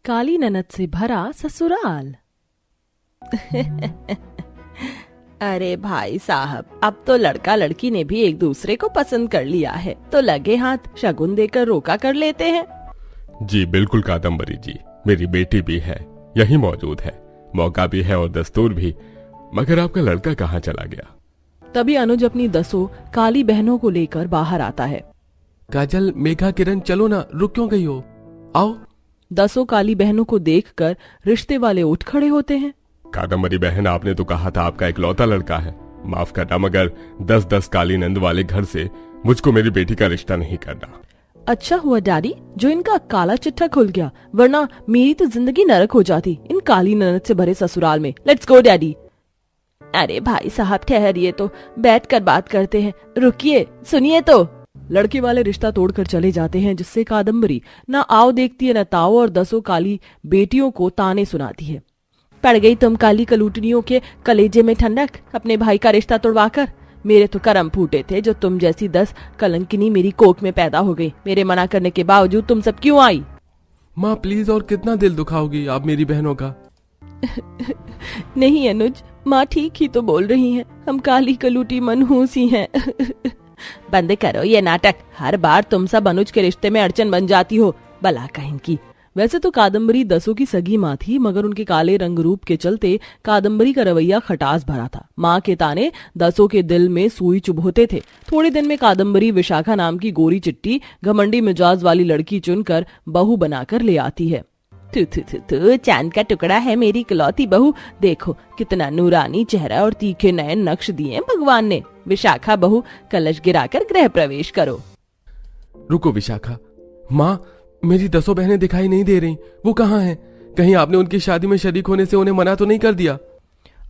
काली ननद से भरा ससुराल। अरे भाई साहब, अब तो लड़का लड़की ने भी एक दूसरे को पसंद कर लिया है, तो लगे हाथ शगुन देकर रोका कर लेते हैं। जी बिल्कुल कादम्बरी जी, मेरी बेटी भी है, यही मौजूद है, मौका भी है और दस्तूर भी। मगर आपका लड़का कहाँ चला गया? तभी अनुज अपनी 10 काली बहनों को लेकर बाहर आता है। काजल, मेघा, किरण, चलो ना, रुक क्यों गई हो? आओ। 10 काली बहनों को देखकर रिश्ते वाले उठ खड़े होते हैं। कादम्बरी बहन, आपने तो कहा था आपका इकलौता लड़का है, माफ करना, मगर 10-10 काली नंद वाले घर से मुझको मेरी बेटी का रिश्ता नहीं करना। अच्छा हुआ डैडी जो इनका काला चिट्ठा खुल गया, वरना मेरी तो जिंदगी नरक हो जाती इन काली ननद से भरे ससुराल में। Let's Go Daddy. अरे भाई साहब ठहरिए, तो बैठकर बात करते हैं, रुकिए सुनिए तो। लड़के वाले रिश्ता तोड़कर चले जाते हैं, जिससे कादम्बरी न आओ देखती है न ताओ और 10 काली बेटियों को ताने सुनाती है। पड़ गई तुम काली कलूटनियों के कलेजे में ठंडक, अपने भाई का रिश्ता तोड़वाकर। मेरे तो करम फूटे थे जो तुम जैसी 10 कलंकिनी मेरी कोख में पैदा हो गई। मेरे मना करने के बावजूद तुम सब क्यों आई? माँ प्लीज, और कितना दिल दुखाओगी आप मेरी बहनों का? नहीं अनुज, माँ ठीक ही तो बोल रही हैं, हम काली कलूटी मनहूस ही हैं। बंद करो ये नाटक, हर बार तुम सब अनुज के रिश्ते में अड़चन बन जाती हो, भला कहीं की। वैसे तो कादम्बरी 10 की सगी माँ थी, मगर उनके काले रंग रूप के चलते कादम्बरी का रवैया खटास भरा था। माँ के ताने 10 के दिल में सुई चुभोते थे। थोड़े दिन में कादम्बरी विशाखा नाम की गोरी चिट्टी घमंडी मिजाज वाली लड़की चुनकर बहू बनाकर ले आती है। तू चांद का टुकड़ा है मेरी इकलौती बहू, देखो कितना नूरानी चेहरा और तीखे नए नक्श दिए भगवान ने। विशाखा बहू, कलश गिराकर गृह प्रवेश करो। रुको विशाखा, माँ मेरी 10 बहनें दिखाई नहीं दे रही, वो कहाँ हैं? कहीं आपने उनकी शादी में शरीक होने से उन्हें मना तो नहीं कर दिया?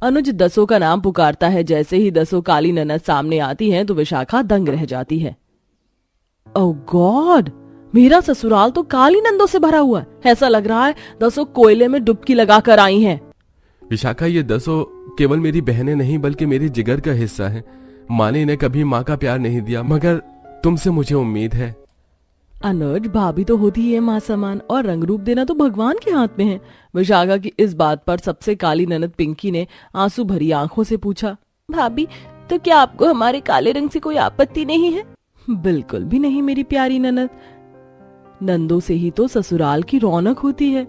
अनुज 10 का नाम पुकारता है। जैसे ही 10 काली ननद सामने आती हैं तो विशाखा दंग रह जाती है। ओह गॉड, मेरा ससुराल तो काली नंदों से भरा हुआ है। ऐसा लग रहा है 10 कोयले में डुबकी लगा कर आई हैं। विशाखा, ये 10 केवल मेरी बहनें नहीं बल्कि मेरी जिगर का हिस्सा है। माँ ने इन्हें कभी माँ का प्यार नहीं दिया, मगर तुमसे मुझे उम्मीद है। अनुज, भाभी तो होती है माँ समान, और रंग रूप देना तो भगवान के हाथ में है। विशाखा की इस बात पर सबसे काली ननद पिंकी ने आंसू भरी आंखों से पूछा, भाभी तो क्या आपको हमारे काले रंग से कोई आपत्ति नहीं है? बिल्कुल भी नहीं मेरी प्यारी ननद, नंदों से ही तो ससुराल की रौनक होती है।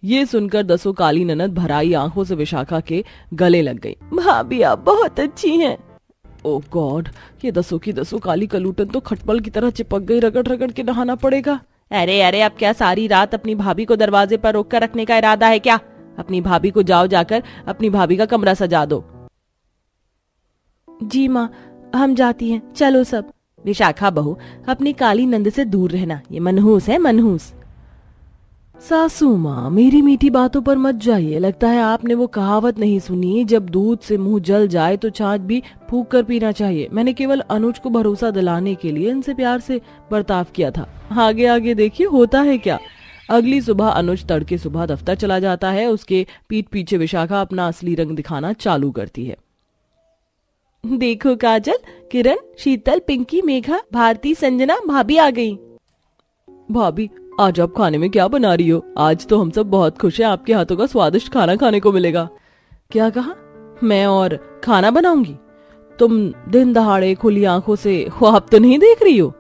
ये सुनकर 10 काली ननद भराई आंखों से विशाखा के गले लग गई। भाभी आप बहुत अच्छी हैं। ओह गॉड, ये 10 की 10 काली कलूटन तो खटमल की तरह चिपक गई। रगड़ रगड़ के नहाना पड़ेगा। अरे अरे, अब क्या सारी रात अपनी भाभी को दरवाजे पर रोक कर रखने का इरादा है क्या? अपनी भाभी को जाओ जाकर अपनी भाभी का कमरा सजा दो। जी माँ, हम जाती हैं, चलो सब। विशाखा बहू, अपनी काली नंद से दूर रहना, ये मनहूस है मनहूस। सासू माँ, मेरी मीठी बातों पर मत जाइए। लगता है आपने वो कहावत नहीं सुनी, जब दूध से मुंह जल जाए तो छाछ भी फूंक कर पीना चाहिए। मैंने केवल अनुज को भरोसा दिलाने के लिए इनसे प्यार से बर्ताव किया था। आगे आगे देखिए होता है क्या। अगली सुबह अनुज तड़के सुबह दफ्तर चला जाता है। उसके पीठ पीछे विशाखा अपना असली रंग दिखाना चालू करती है। देखो काजल, किरण, शीतल, पिंकी, मेघा, भारती, संजना भाभी आ गई। भाभी, आज आप खाने में क्या बना रही हो? आज तो हम सब बहुत खुश हैं, आपके हाथों का स्वादिष्ट खाना खाने को मिलेगा। क्या कहा? मैं और खाना बनाऊंगी? तुम दिन दहाड़े खुली आंखों से ख्वाब तो नहीं देख रही हो?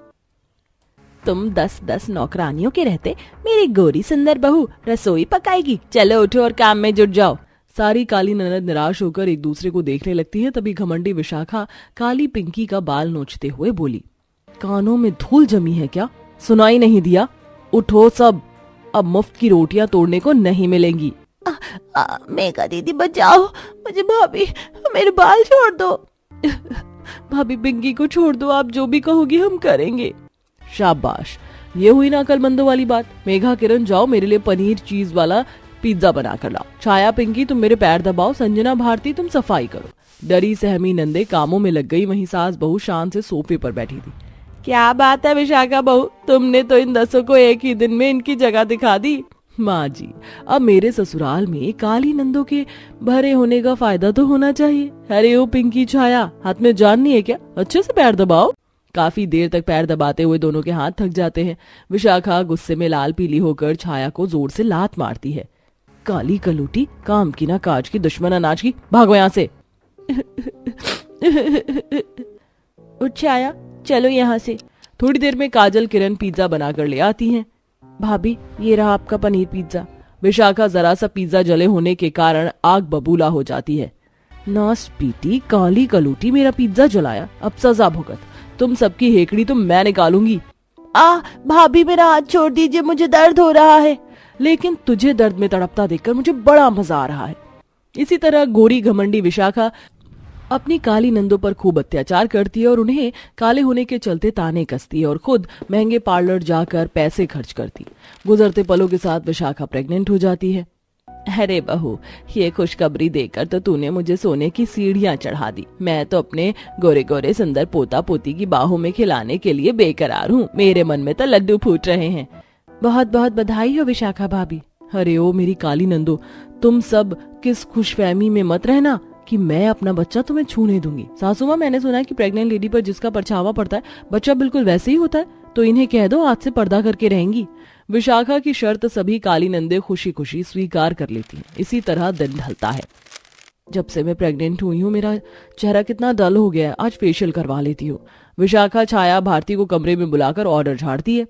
तुम 10-10 नौकरानियों के रहते मेरी गोरी सुंदर बहू रसोई पकाएगी। चलो उठो और काम में जुट जाओ। सारी काली ननद निराश होकर एक दूसरे को देखने लगती है। तभी घमंडी विशाखा काली पिंकी का बाल नोचते हुए बोली, कानों में धूल जमी है क्या? सुनाई नहीं दिया? उठो सब, अब मुफ्त की रोटियां तोड़ने को नहीं मिलेंगी। मेघा दीदी बचाओ मुझे, भाभी मेरे बाल छोड़ दो। भाभी पिंकी को छोड़ दो, आप जो भी कहोगी हम करेंगे। शाबाश, ये हुई ना अकलमंदों वाली बात। मेघा, किरण, जाओ मेरे लिए पनीर चीज वाला पिज्जा बना कर लाओ। छाया, पिंकी तुम मेरे पैर दबाओ। संजना, भारती तुम सफाई करो। डरी सहमी नंदे कामों में लग गई। वहीं सास बहू शान से सोफे पर बैठी थी। क्या बात है विशाखा बहू, तुमने तो इन 10 को एक ही दिन में इनकी जगह दिखा दी। माँ जी, अब मेरे ससुराल में काली नंदों के भरे होने का फायदा तो होना चाहिए। अरे ओ पिंकी, छाया, हाथ में जान नहीं है क्या? अच्छे से पैर दबाओ। काफी देर तक पैर दबाते हुए दोनों के हाथ थक जाते हैं। विशाखा गुस्से में लाल पीली होकर छाया को जोर से लात मारती है। काली कलूटी, काम की ना काज की, दुश्मन अनाज की, भागो यहाँ से। उठ छाया, चलो यहाँ से। थोड़ी देर में काजल किरण पिज्जा बनाकर ले आती हैं। भाभी, ये रहा आपका पनीर पिज्जा। विशाखा जरा सा पिज्जा जले होने के कारण आग बबूला हो जाती है। नास पीटी, काली कलूटी, मेरा पिज्जा जलाया, अब सजा भुगत। तुम सबकी हेकड़ी तो मैं निकालूंगी। भाभी मेरा हाथ छोड़ दीजिए, मुझे दर्द हो रहा है। लेकिन तुझे दर्द में तड़पता देखकर मुझे बड़ा मजा आ रहा है। इसी तरह गोरी घमंडी विशाखा अपनी काली नंदों पर खूब अत्याचार करती है और उन्हें काले होने के चलते ताने कसती है और खुद महंगे पार्लर जाकर पैसे खर्च करती। गुजरते पलों के साथ विशाखा प्रेग्नेंट हो जाती है। अरे बहू, ये खुशखबरी देकर तो तूने मुझे सोने की सीढ़ियां चढ़ा दी। मैं तो अपने गोरे गोरे सुंदर पोता पोती की बाहों में खिलाने के लिए बेकरार हूँ। मेरे मन में तो लड्डू फूट रहे हैं। बहुत बहुत बधाई हो विशाखा भाभी। अरे ओ मेरी काली नंदो, तुम सब किस खुशफहमी में मत रहना कि मैं अपना बच्चा तुम्हें छूने दूंगी। सासू माँ, मैंने सुना है कि प्रेग्नेंट लेडी पर जिसका परछावा पड़ता है बच्चा बिल्कुल वैसे ही होता है, तो इन्हें कह दो आज से पर्दा करके रहेंगी। विशाखा की शर्त सभी काली नंदे खुशी खुशी स्वीकार कर लेती हैं। इसी तरह दिन ढलता है। जब से मैं प्रेग्नेंट हुई हूँ मेरा चेहरा कितना डल हो गया है, आज फेशियल करवा लेती हूँ। विशाखा छाया भारती को कमरे में बुलाकर ऑर्डर झाड़ती है।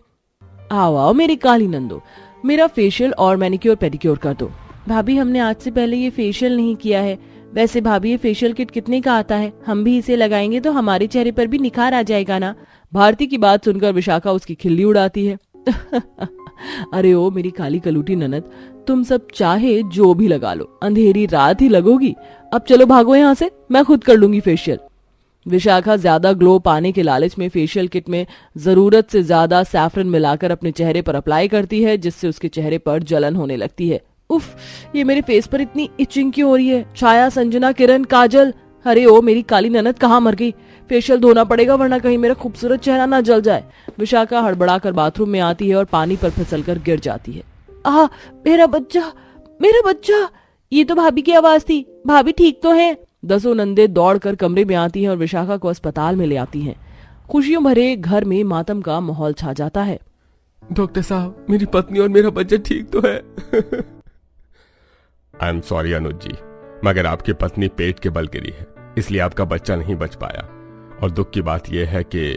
आओ आओ मेरी काली नंदो, मेरा फेशियल और मैनिक्योर पेडिक्योर कर दो। भाभी, हमने आज से पहले ये फेशियल नहीं किया है। वैसे भाभी, ये फेशियल किट कितने का आता है? हम भी इसे लगाएंगे तो हमारे चेहरे पर भी निखार आ जाएगा ना। भारती की बात सुनकर विशाखा उसकी खिल्ली उड़ाती है। अरे ओ मेरी काली कलूटी ननद, तुम सब चाहे जो भी लगा लो, अंधेरी रात ही लगोगी। अब चलो भागो यहाँ से, मैं खुद कर लूंगी फेशियल। विशाखा ज्यादा ग्लो पाने के लालच में फेशियल किट में जरूरत से ज्यादा सैफरन मिलाकर अपने चेहरे पर अप्लाई करती है, जिससे उसके चेहरे पर जलन होने लगती है। उफ, ये मेरे फेस पर इतनी इचिंग क्यों हो रही है? छाया, संजना, किरण, काजल, अरे ओ मेरी काली ननद कहाँ मर गई? फेशियल धोना पड़ेगा वरना कहीं मेरा खूबसूरत चेहरा ना जल जाए। विशाखा हड़बड़ाकर बाथरूम में आती है और पानी पर फिसलकर गिर जाती है। मेरा बच्चा, मेरा बच्चा! ये तो भाभी की आवाज थी। भाभी ठीक तो है? दसों नंदे दौड़कर कमरे में आती हैं और विशाखा को अस्पताल में ले आती हैं। खुशियों भरे घर में मातम का माहौल छा जाता है। डॉक्टर साहब, मेरी पत्नी और मेरा बच्चा ठीक तो है? आई एम सॉरी अनुज जी, मगर आपकी पत्नी पेट के बल गिरी है, इसलिए आपका बच्चा नहीं बच पाया। और दुख की बात यह है कि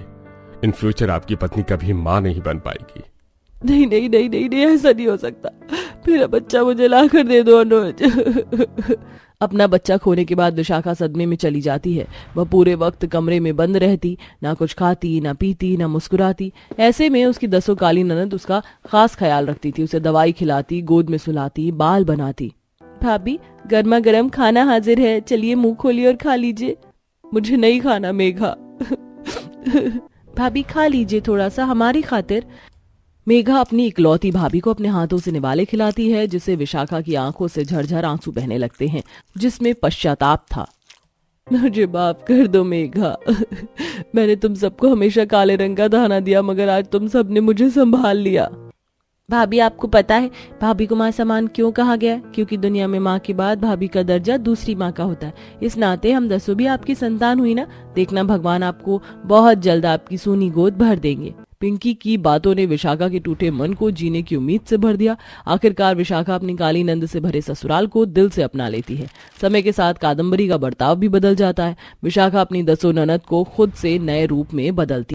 इन फ्यूचर आपकी पत्नी कभी मां नहीं बन पाएगी। नहीं नहीं नहीं नहीं नहीं, ऐसा नहीं हो सकता। मेरा बच्चा मुझे लाकर दे दो अनुज। अपना बच्चा खोने के बाद विशाखा सदमे में चली जाती है। वह पूरे वक्त कमरे में बंद रहती, ना कुछ खाती, ना पीती, ना मुस्कुराती। ऐसे में उसकी दसों काली ननद उसका खास ख्याल रखती थी। उसे दवाई खिलाती, गोद में सुलाती, बाल बनाती। भाभी, गर्मा गर्म खाना हाजिर है, चलिए मुंह खोलिए और खा लीजिए। मुझे नहीं खाना मेघा। भाभी खा लीजिए थोड़ा सा हमारी खातिर। मेघा अपनी इकलौती भाभी को अपने हाथों से निवाले खिलाती है, जिससे विशाखा की आंखों से झरझर आंसू बहने लगते हैं, जिसमें पश्चाताप था। मुझे माफ कर दो मेघा। मैंने तुम सबको हमेशा काले रंग का दाना दिया, मगर आज तुम सबने मुझे संभाल लिया। भाभी, आपको पता है भाभी को माँ समान क्यों कहा गया? क्योंकि दुनिया में माँ के बाद भाभी का दर्जा दूसरी माँ का होता है। इस नाते हम दसों भी आपकी संतान हुई ना। देखना भगवान आपको बहुत जल्द आपकी सोनी गोद भर देंगे। पिंकी की बातों ने विशाखा के टूटे मन को जीने की उम्मीद से भर दिया। आखिरकार विशाखा अपनी काली नंद से भरे ससुराल को दिल से अपना लेती है। समय के साथ कादम्बरी का बर्ताव भी बदल जाता है। विशाखा अपनी दसों ननद को खुद से नए रूप में बदलती